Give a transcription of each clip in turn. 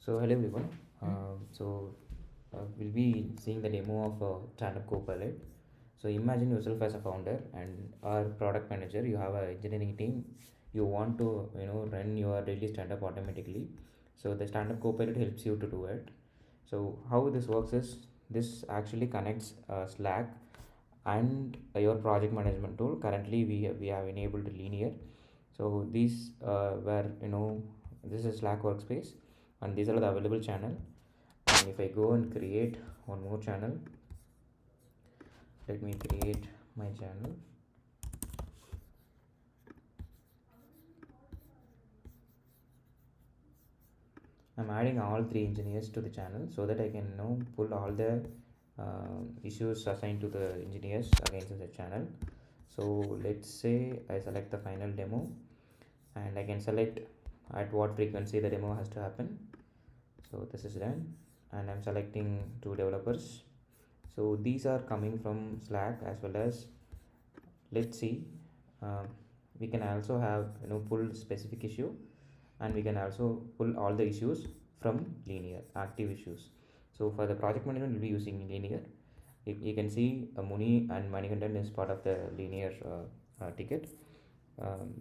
So hello everyone. We'll be seeing the demo of Standup Copilot. So imagine yourself as a founder and our product manager. You have an engineering team. You want to run your daily stand-up automatically. So the Standup Copilot helps you to do it. So how this works is this actually connects Slack and your project management tool. Currently we have enabled linear. So these were this is Slack workspace, and these are the available channel. And if I go and create one more channel, let me create my channel. I'm adding all three engineers to the channel so that I can pull all the issues assigned to the engineers against the channel. So let's say I select the final demo, and I can select at what frequency the demo has to happen. So this is done, and I'm selecting two developers. So these are coming from Slack as well as, let's see, uh, we can also have pull specific issue, and we can also pull all the issues from linear active issues. So for the project management we'll be using linear. You can see Muni and Manikandan is part of the linear ticket.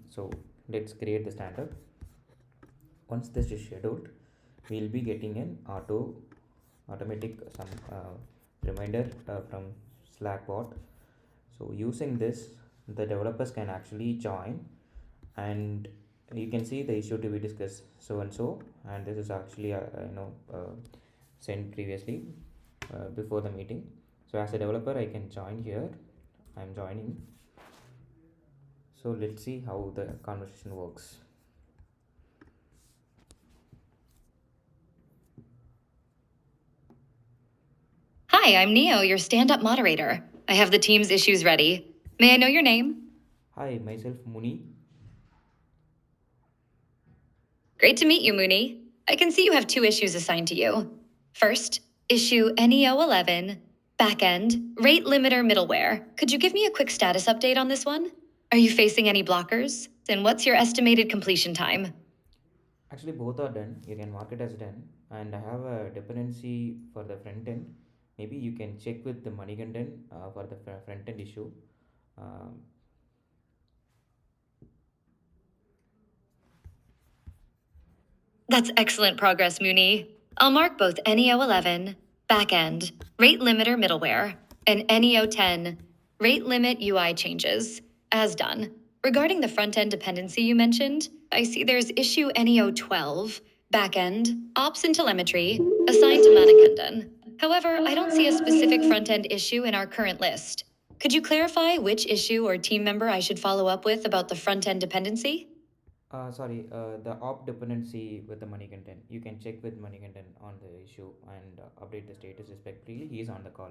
So let's create the standard. Once this is scheduled, we'll be getting an automatic some reminder from Slack bot. So using this, the developers can actually join, and you can see the issue to be discussed so and so, and this is actually sent previously before the meeting. So as a developer I can join here. I'm joining. So let's see how the conversation works. Hi, I'm Neo, your stand-up moderator. I have the team's issues ready. May I know your name? Hi, myself Muni. Great to meet you, Mooney. I can see you have two issues assigned to you. First, issue NEO11, backend, rate limiter middleware. Could you give me a quick status update on this one? Are you facing any blockers? And what's your estimated completion time? Actually both are done. You can mark it as done, and I have a dependency for the front end. Maybe you can check with the Manikandan for the front end issue. um, That's excellent progress, Mooney. I'll mark both NEO11, backend, rate limiter middleware, and NEO10, rate limit UI changes, as done. Regarding the front-end dependency you mentioned, I see there's issue NEO12, backend, ops and telemetry, assigned to Manikandan. However, I don't see a specific front-end issue in our current list. Could you clarify which issue or team member I should follow up with about the front-end dependency? Sorry, the op dependency with the Manikandan. You can check with Manikandan on the issue and update the status respectively. He is on the call.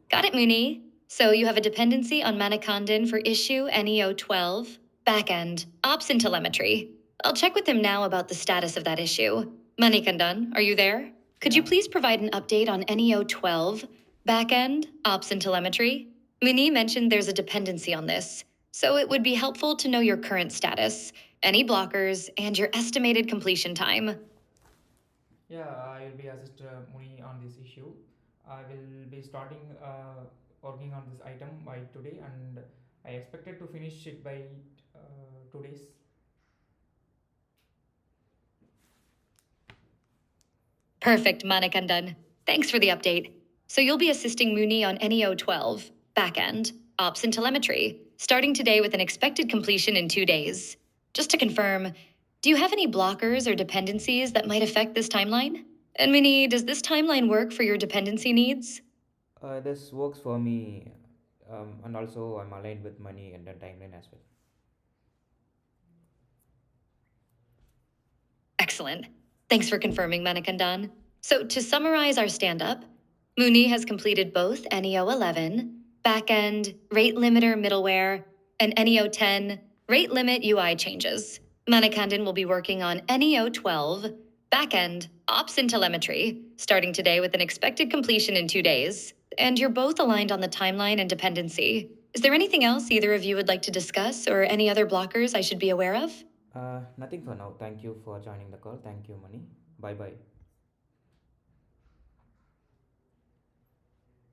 Got it, Mooney. So you have a dependency on Manikandan for issue NEO12, backend, ops and telemetry. I'll check with him now about the status of that issue. Manikandan, are you there? Could you Yeah. please provide an update on NEO12, backend, ops and telemetry? Mooney mentioned there's a dependency on this, so it would be helpful to know your current status, any blockers, and your estimated completion time. Yeah, I will be assist Muni on this issue. I will be starting working on this item by today, and I expected to finish it by 2 days. Perfect, Manikandan. Thanks for the update. So you'll be assisting Mooney on NEO12, backend, ops and telemetry, starting today with an expected completion in 2 days. Just to confirm, do you have any blockers or dependencies that might affect this timeline? And Mooney, does this timeline work for your dependency needs? This works for me, and also I'm aligned with money and the timeline as well. Excellent. Thanks for confirming, Manikandan. So to summarize our stand-up, Mooney has completed both NEO11, backend, rate limiter middleware, and NEO10, rate limit UI changes. Manikandan will be working on NEO12, backend, ops and telemetry, starting today with an expected completion in 2 days. And you're both aligned on the timeline and dependency. Is there anything else either of you would like to discuss or any other blockers I should be aware of? Nothing for now. Thank you for joining the call. Thank you, Mani. Bye bye.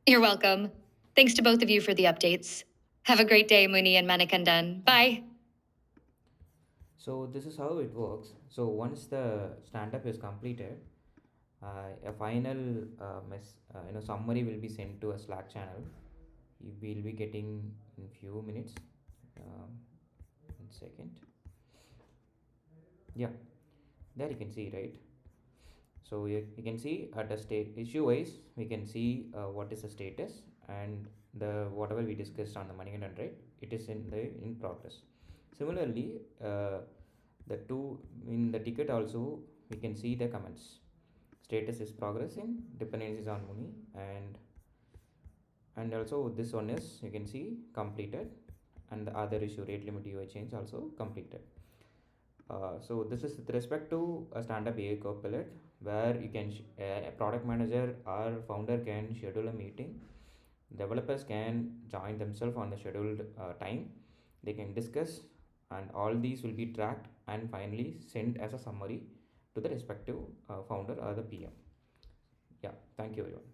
You're welcome. Thanks to both of you for the updates. Have a great day, Muni and Manikandan. Bye. So this is how it works. So once the stand up is completed, a final summary will be sent to a Slack channel. You will be getting in few minutes. 1 second. Yeah, there you can see, right? So you can see at the state issue wise, we can see what is the status, and the whatever we discussed on the money and right, it is in progress. Similarly, the two in the ticket also we can see the comments. Status is progressing, dependencies on money, and also this one is you can see completed, and the other issue rate limit UI change also completed. So this is with respect to a stand-up AI Copilot, where you can a product manager or founder can schedule a meeting. Developers can join themselves on the scheduled time. They can discuss, and all these will be tracked and finally sent as a summary to the respective founder or the PM. Yeah, thank you everyone.